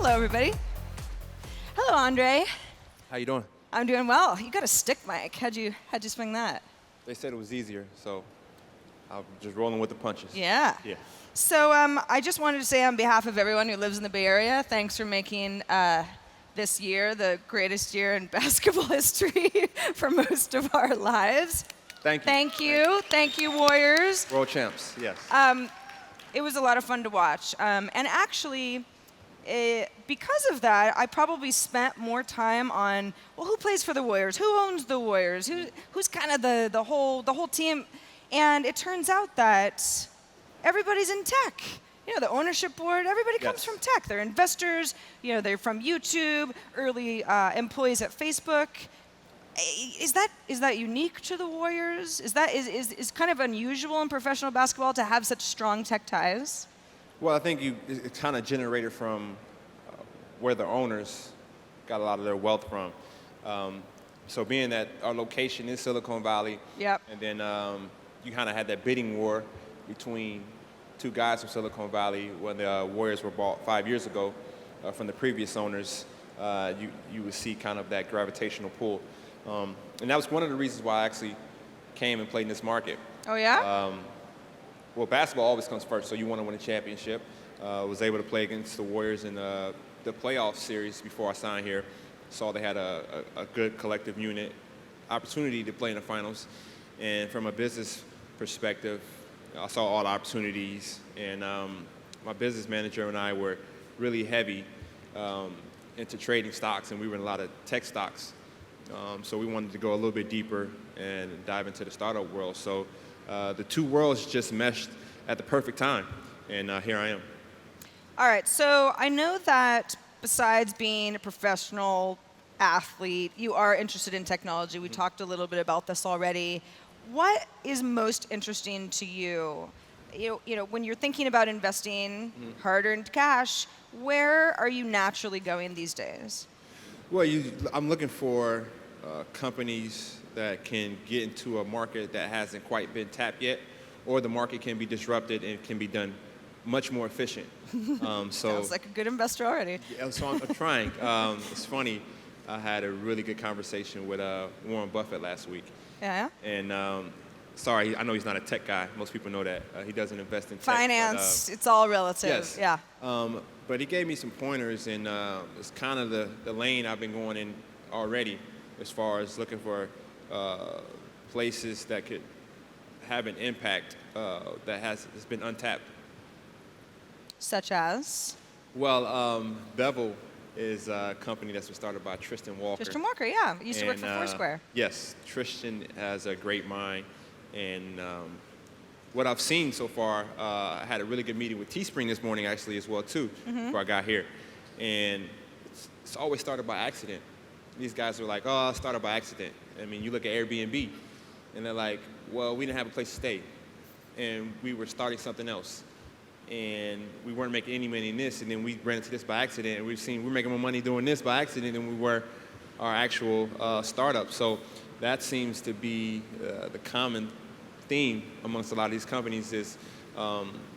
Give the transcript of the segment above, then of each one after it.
Hello, everybody. Hello, Andre. How you doing? I'm doing well. You got a stick mic. How'd you swing that? They said it was easier, so I'm just rolling with the punches. Yeah. Yeah. So I just wanted to say on behalf of everyone who lives in the Bay Area, thanks for making this year the greatest year in basketball history for most of our lives. Thank you. Thank you. Thank you, Warriors. World champs, yes. It was a lot of fun to watch. And actually, because of that, I probably spent more time on, well, who plays for the Warriors? Who owns the Warriors? Who's kind of the whole team? And it turns out that everybody's in tech. You know, the ownership board, everybody comes from tech. They're investors, they're from YouTube, early employees at Facebook. Is that unique to the Warriors? Is kind of unusual in professional basketball to have such strong tech ties? Well, I think it's kind of generated from where the owners got a lot of their wealth from. So being that our location is Silicon Valley, yep. And then you kind of had that bidding war between two guys from Silicon Valley when the Warriors were bought 5 years ago from the previous owners. You would see kind of that gravitational pull. And that was one of the reasons why I actually came and played in this market. Oh, yeah? Well, basketball always comes first, so you want to win a championship. Was able to play against the Warriors in the playoff series before I signed here. Saw they had a good collective unit, opportunity to play in the finals. And from a business perspective, I saw all the opportunities. And my business manager and I were really heavy into trading stocks, and we were in a lot of tech stocks. So we wanted to go a little bit deeper and dive into the startup world. So the two worlds just meshed at the perfect time, and here I am. All right, so I know that besides being a professional athlete, you are interested in technology. We talked a little bit about this already. What is most interesting to you? You know, when you're thinking about investing hard-earned cash, where are you naturally going these days? Well, I'm looking for companies that can get into a market that hasn't quite been tapped yet, or the market can be disrupted and can be done much more efficient. Sounds like a good investor already. Yeah, so I'm trying. It's funny, I had a really good conversation with Warren Buffett last week. Yeah? And sorry, I know he's not a tech guy. Most people know that. He doesn't invest in tech. Finance, it's all relative. Yes. Yeah. But he gave me some pointers, and it's kind of the lane I've been going in already as far as looking for places that could have an impact that has been untapped. Such as? Well, Bevel is a company that's been started by Tristan Walker. Tristan Walker, yeah. He used to work for Foursquare. Yes, Tristan has a great mind, and what I've seen so far, I had a really good meeting with Teespring this morning actually as well too, before I got here. And it's always started by accident. These guys are like, oh, it started by accident. I mean, you look at Airbnb, and they're like, well, we didn't have a place to stay, and we were starting something else. And we weren't making any money in this, and then we ran into this by accident, and we're making more money doing this by accident than we were our actual startup. So that seems to be the common theme amongst a lot of these companies is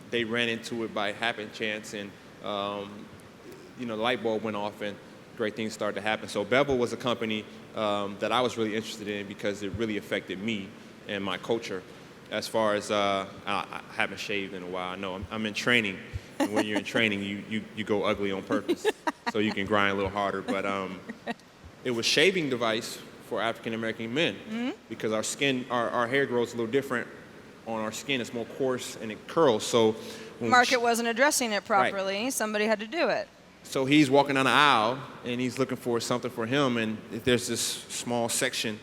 they ran into it by happen chance, and the light bulb went off and great things started to happen. So Bevel was a company that I was really interested in because it really affected me and my culture. As far as I haven't shaved in a while. I know I'm in training, and when you're in training, you go ugly on purpose so you can grind a little harder. But it was shaving device for African American men because our skin, our hair grows a little different on our skin. It's more coarse and it curls. So the market wasn't addressing it properly. Right. Somebody had to do it. So he's walking down the aisle and he's looking for something for him, and there's this small section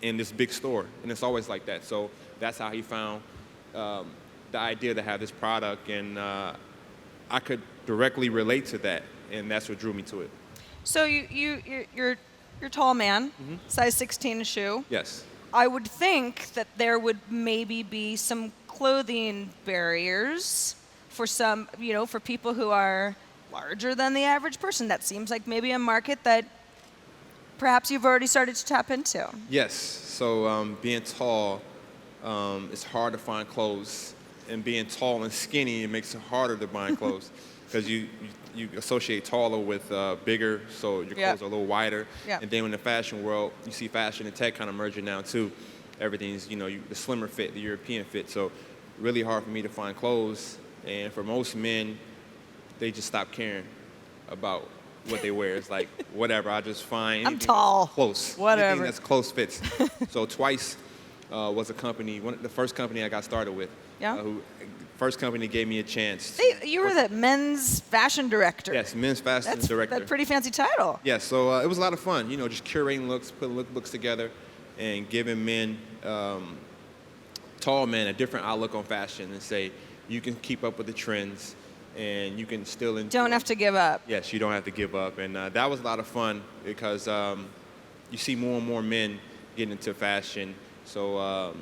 in this big store, and it's always like that. So that's how he found the idea to have this product, and I could directly relate to that, and that's what drew me to it. So you're a tall man, size 16 shoe. Yes. I would think that there would maybe be some clothing barriers for some, for people who are larger than the average person. That seems like maybe a market that perhaps you've already started to tap into. Yes. So being tall, it's hard to find clothes, and being tall and skinny, it makes it harder to find clothes. because you associate taller with bigger, so your clothes are a little wider. Yep. And then in the fashion world, you see fashion and tech kind of merging now too. Everything's, the slimmer fit, the European fit. So really hard for me to find clothes. And for most men, they just stop caring about what they wear. It's like, whatever, I just find I'm tall. close. Whatever. Anything that's close fits. So Twice was a company, the first company I got started with. Yeah. First company gave me a chance. You were the men's fashion director. Yes, men's fashion director. That's a pretty fancy title. Yeah, so it was a lot of fun, just curating looks, putting lookbooks together, and giving men, tall men, a different outlook on fashion and say, you can keep up with the trends and you can still enjoy. Don't have to give up. Yes, you don't have to give up. And that was a lot of fun because you see more and more men getting into fashion. So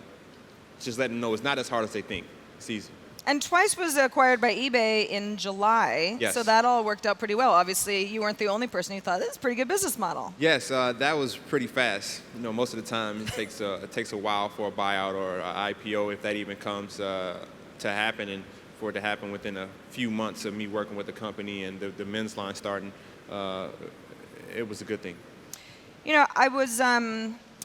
just letting them know it's not as hard as they think. It's easy. And Twice was acquired by eBay in July, Yes. so that all worked out pretty well. Obviously, you weren't the only person who thought this is a pretty good business model. Yes, that was pretty fast. Most of the time it takes a while for a buyout or an IPO, if that even comes to happen, and for it to happen within a few months of me working with the company and the men's line starting, it was a good thing. I was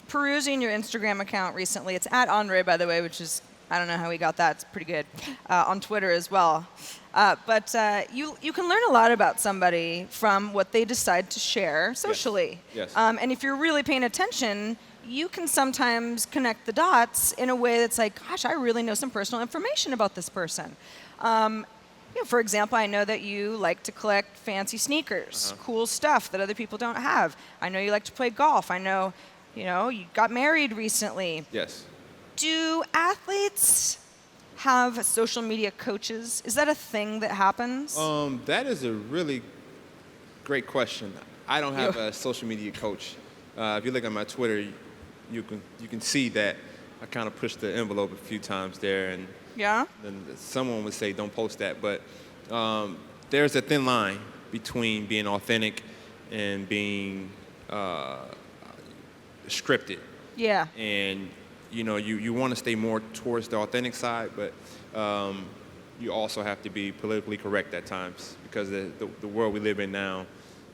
perusing your Instagram account recently. It's at Andre, by the way, which is, I don't know how he got that. It's pretty good. On Twitter as well. But you can learn a lot about somebody from what they decide to share socially. Yes. And if you're really paying attention, you can sometimes connect the dots in a way that's like, gosh, I really know some personal information about this person. For example, I know that you like to collect fancy sneakers, cool stuff that other people don't have. I know you like to play golf. I know, you got married recently. Yes. Do athletes have social media coaches? Is that a thing that happens? That is a really great question. I don't have a social media coach. If you look at my Twitter, you can see that I kind of pushed the envelope a few times there, and Yeah? then someone would say don't post that. But there's a thin line between being authentic and being scripted. Yeah. And you want to stay more towards the authentic side, but you also have to be politically correct at times because the world we live in now,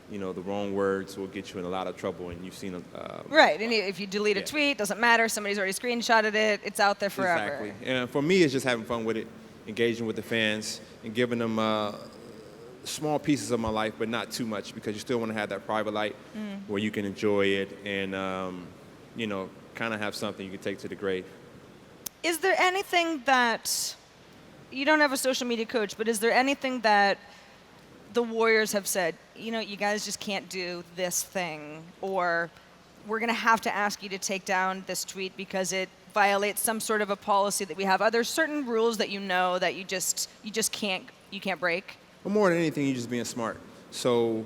the wrong words will get you in a lot of trouble, and you've seen Right, and if you delete a tweet, doesn't matter. Somebody's already screenshotted it. It's out there forever. Exactly. And for me, it's just having fun with it, engaging with the fans, and giving them small pieces of my life, but not too much, because you still want to have that private life where you can enjoy it and kind of have something you can take to the grave. Is there anything that, you don't have a social media coach, but is there anything that the Warriors have said, you guys just can't do this thing, or we're going to have to ask you to take down this tweet because it violates some sort of a policy that we have? Are there certain rules that that you just can't break? Well, more than anything, you're just being smart. So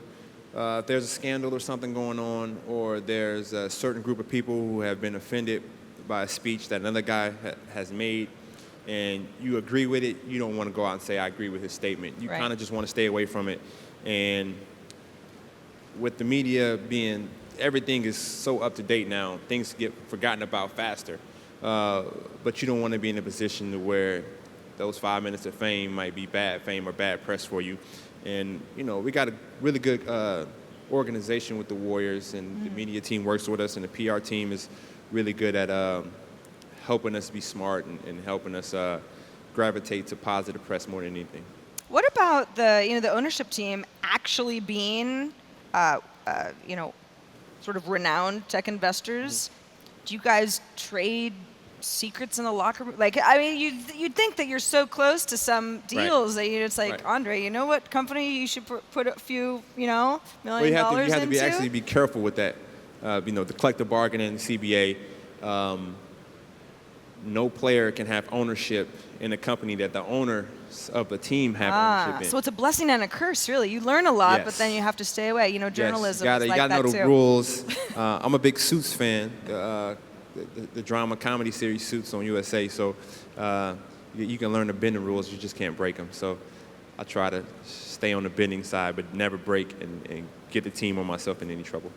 if there's a scandal or something going on, or there's a certain group of people who have been offended by a speech that another guy has made, and you agree with it, you don't want to go out and say, I agree with his statement. You kind of just want to stay away from it. And with the media being, everything is so up to date now, things get forgotten about faster. But you don't want to be in a position to where those 5 minutes of fame might be bad fame or bad press for you. And, we got a really good organization with the Warriors, and the media team works with us, and the PR team is really good at helping us be smart and helping us gravitate to positive press more than anything. What about the ownership team actually being, sort of renowned tech investors? Do you guys trade secrets in the locker room? You'd think that you're so close to some deals that it's like, Andre, you know what company you should put a few, $1 million you have into? to actually be careful with that. The collective bargaining, CBA. No player can have ownership in a company that the owners of the team have ownership in. So it's a blessing and a curse, really. You learn a lot, but then you have to stay away. Journalism yes. is You like gotta that know too. the rules. I'm a big Suits fan, the drama comedy series Suits on USA. So you can learn to bend the rules, you just can't break them. So I try to stay on the bending side, but never break and get the team or myself in any trouble.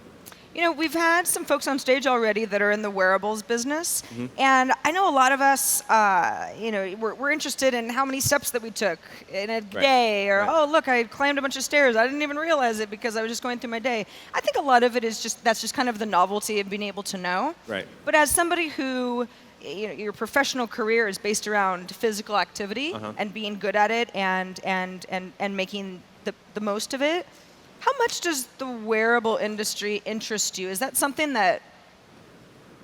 We've had some folks on stage already that are in the wearables business, and I know a lot of us, we're interested in how many steps that we took in a day, or oh look, I climbed a bunch of stairs. I didn't even realize it because I was just going through my day. I think a lot of it is that's just kind of the novelty of being able to know. Right. But as somebody who, your professional career is based around physical activity and being good at it and making the most of it. How much does the wearable industry interest you? Is that something that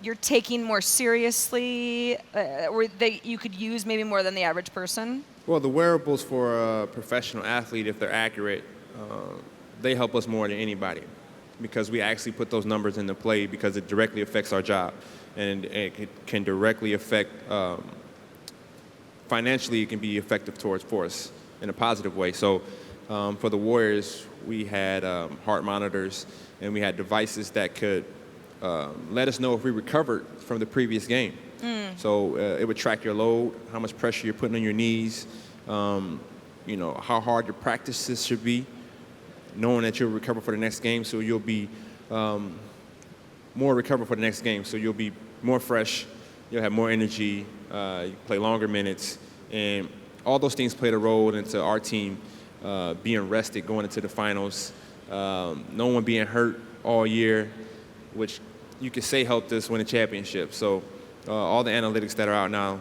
you're taking more seriously, or that you could use maybe more than the average person? Well, the wearables for a professional athlete, if they're accurate, they help us more than anybody because we actually put those numbers into play because it directly affects our job. And it can directly affect, financially, it can be effective for us in a positive way. So for the Warriors, we had heart monitors, and we had devices that could let us know if we recovered from the previous game. So it would track your load, how much pressure you're putting on your knees, how hard your practices should be, knowing that you'll recover for the next game, so you'll be more recovered for the next game. So you'll be more fresh, you'll have more energy, you play longer minutes, and all those things played a role into our team being rested going into the finals. No one being hurt all year, which you could say helped us win a championship. So all the analytics that are out now,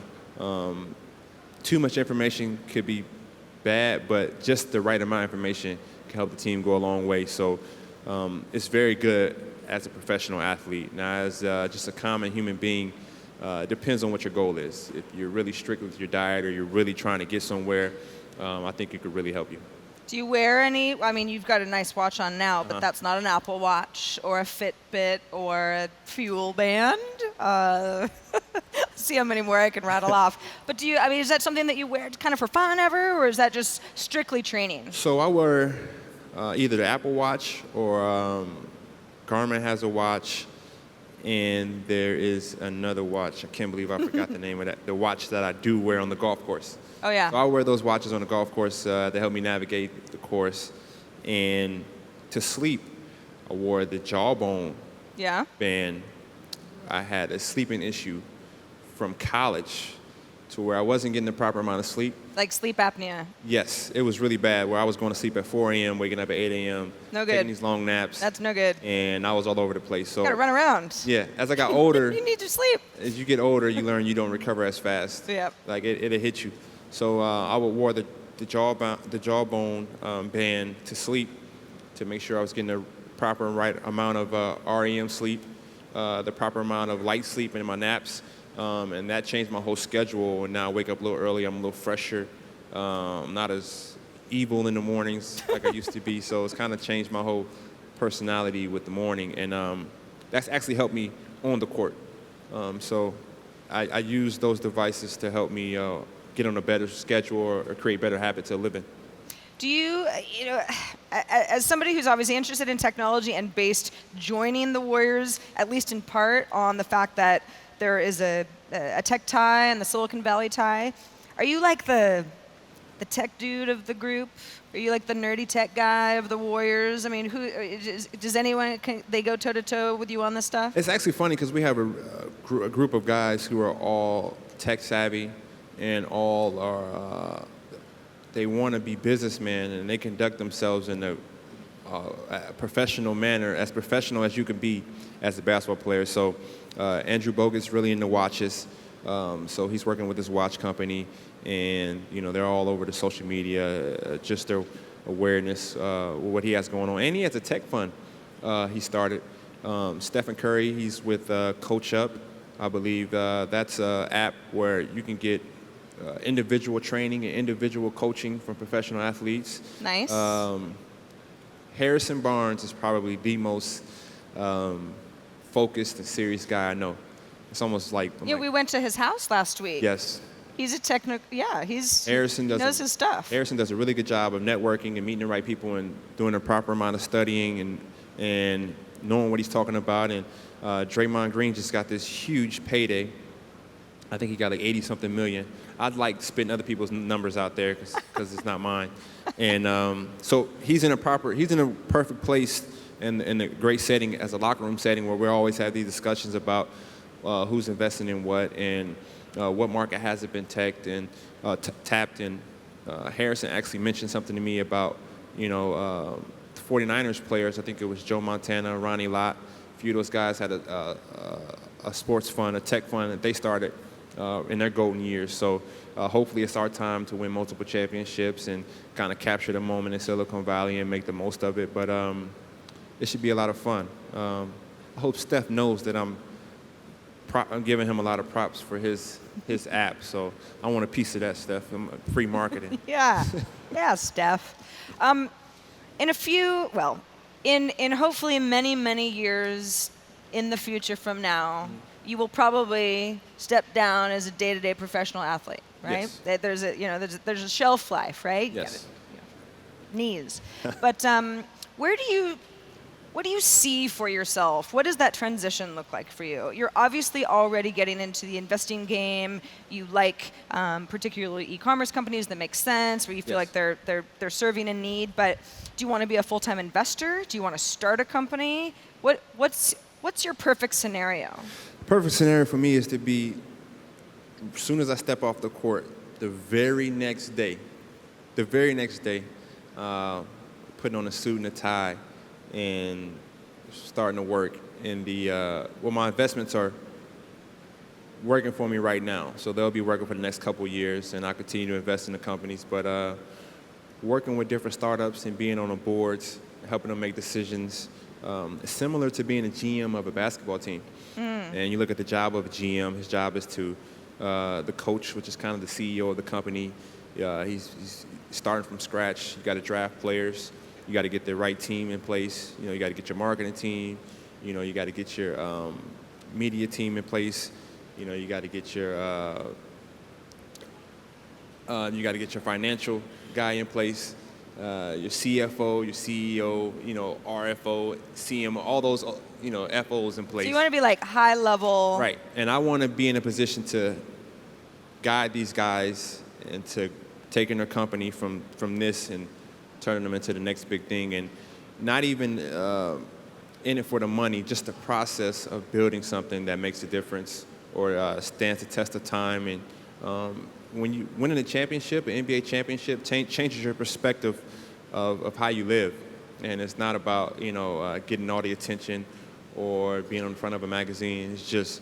too much information could be bad, but just the right amount of information can help the team go a long way. So it's very good as a professional athlete. Now, as just a common human being, it depends on what your goal is. If you're really strict with your diet or you're really trying to get somewhere, I think it could really help you. Do you wear any? I mean, you've got a nice watch on now, but that's not an Apple Watch or a Fitbit or a Fuel Band. See how many more I can rattle off. But is that something that you wear kind of for fun ever, or is that just strictly training? So I wear either the Apple Watch or Garmin has a watch, and there is another watch. I can't believe I forgot the name of that. The watch that I do wear on the golf course. Oh, yeah. So I wear those watches on the golf course to help me navigate the course. And to sleep, I wore the Jawbone band. I had a sleeping issue from college to where I wasn't getting the proper amount of sleep. Like sleep apnea? Yes, it was really bad, where I was going to sleep at 4 a.m., waking up at 8 a.m., no good. taking these long naps. That's no good. And I was all over the place. So you gotta run around. Yeah, as I got older. You need to sleep. As you get older, you learn you don't recover as fast. Yep. Like it'll hit you. So I would wear the Jawbone band to sleep to make sure I was getting the proper right amount of REM sleep, the proper amount of light sleep in my naps. And that changed my whole schedule. And now I wake up a little early. I'm a little fresher. I'm not as evil in the mornings like I used to be. So it's kind of changed my whole personality with the morning. And that's actually helped me on the court. So I use those devices to help me get on a better schedule or create better habits of living. Do you, as somebody who's obviously interested in technology and based joining the Warriors, at least in part on the fact that there is a tech tie and the Silicon Valley tie, are you like the tech dude of the group? Are you like the nerdy tech guy of the Warriors? I mean, does anyone, they go toe-to-toe with you on this stuff? It's actually funny because we have a group of guys who are all tech savvy and all are, they want to be businessmen and they conduct themselves in a professional manner, as professional as you can be as a basketball player. So Andrew Bogut's really into watches. So he's working with his watch company, and they're all over the social media, just their awareness what he has going on. And he has a tech fund he started. Stephen Curry, he's with Coach Up, I believe. That's an app where you can get individual training and individual coaching from professional athletes. Nice. Harrison Barnes is probably the most focused and serious guy I know. It's almost like we went to his house last week. Yes. He's a Harrison knows his stuff. Harrison does a really good job of networking and meeting the right people and doing the proper amount of studying and knowing what he's talking about. And Draymond Green just got this huge payday. I think he got like 80-something million. I'd like spitting other people's numbers out there because it's not mine. And so he's in a perfect place in a great setting as a locker room setting where we always have these discussions about who's investing in what and what market hasn't been tapped. And Harrison actually mentioned something to me about, the 49ers players. I think it was Joe Montana, Ronnie Lott. A few of those guys had a sports fund, a tech fund that they started in their golden years. So hopefully it's our time to win multiple championships and kind of capture the moment in Silicon Valley and make the most of it. But it should be a lot of fun. I hope Steph knows that I'm giving him a lot of props for his app. So I want a piece of that, Steph. Free marketing. Yeah, Steph. In hopefully many years in the future from now, you will probably step down as a day-to-day professional athlete, right? Yes. There's a shelf life, right? Yes. Knees. But what do you see for yourself? What does that transition look like for you? You're obviously already getting into the investing game. You like particularly e-commerce companies that make sense, where you feel like they're serving a need. But do you want to be a full-time investor? Do you want to start a company? What's your perfect scenario? Perfect scenario for me is to be, as soon as I step off the court, the very next day, putting on a suit and a tie and starting to work. And my investments are working for me right now. So they'll be working for the next couple of years, and I'll continue to invest in the companies. But working with different startups and being on the boards, helping them make decisions, is similar to being a GM of a basketball team. And you look at the job of a GM, his job is to the coach, which is kind of the CEO of the company. He's starting from scratch. You got to draft players. You got to get the right team in place. You got to get your marketing team. You got to get your media team in place. You got to get your financial guy in place. Your CFO, your CEO, RFO, CMO, all those, FOs in place. So you want to be like high level. Right. And I want to be in a position to guide these guys into taking their company from this and turning them into the next big thing. And not even in it for the money, just the process of building something that makes a difference or stands the test of time. And when you winning a championship, an NBA championship, changes your perspective of how you live. And it's not about, getting all the attention or being on the front of a magazine. It's just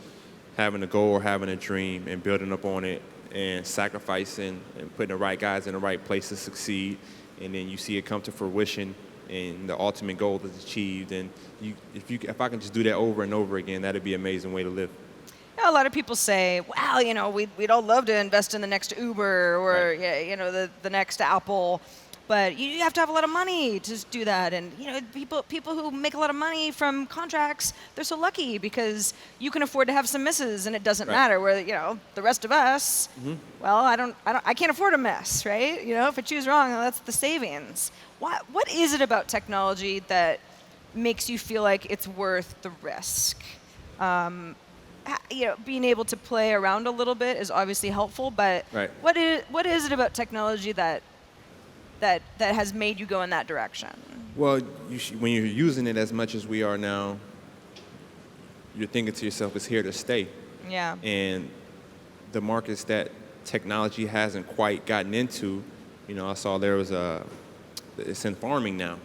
having a goal or having a dream and building up on it and sacrificing and putting the right guys in the right place to succeed. And then you see it come to fruition and the ultimate goal is achieved. And if I can just do that over and over again, that'd be an amazing way to live. A lot of people say, well, we'd all love to invest in the next Uber or, the next Apple. But you have to have a lot of money to do that. And, people who make a lot of money from contracts, they're so lucky because you can afford to have some misses and it doesn't matter. Where, the rest of us, well, I can't afford a miss, right? If I choose wrong, that's the savings. What is it about technology that makes you feel like it's worth the risk? Being able to play around a little bit is obviously helpful, but what is it about technology that has made you go in that direction? Well, when you're using it as much as we are now, you're thinking to yourself, it's here to stay. Yeah. And the markets that technology hasn't quite gotten into, I saw there was it's in farming now.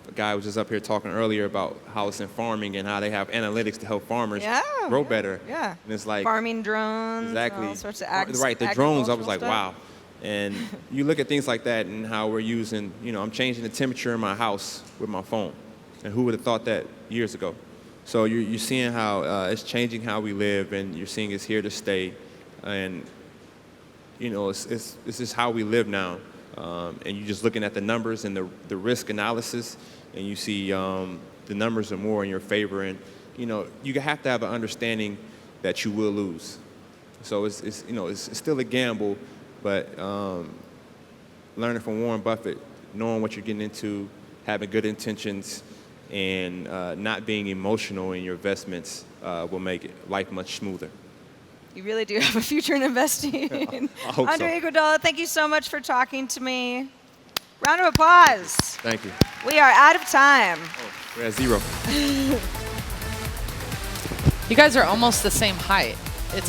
A guy was just up here talking earlier about how it's in farming and how they have analytics to help farmers grow better. Yeah. And it's like farming drones, exactly, all sorts of the drones. I was like, stuff. wow. And you look at things like that and how we're using, I'm changing the temperature in my house with my phone. And who would have thought that years ago? So you're seeing how it's changing how we live, and you're seeing it's here to stay. And, it's just how we live now. And you're just looking at the numbers and the risk analysis, and you see the numbers are more in your favor. And, you have to have an understanding that you will lose. So it's still a gamble. But learning from Warren Buffett, knowing what you're getting into, having good intentions, and not being emotional in your investments will make life much smoother. You really do have a future in investing. I hope Andre Iguodala, thank you so much for talking to me. Round of applause. Thank you. We are out of time. We're at 0. You guys are almost the same height. It's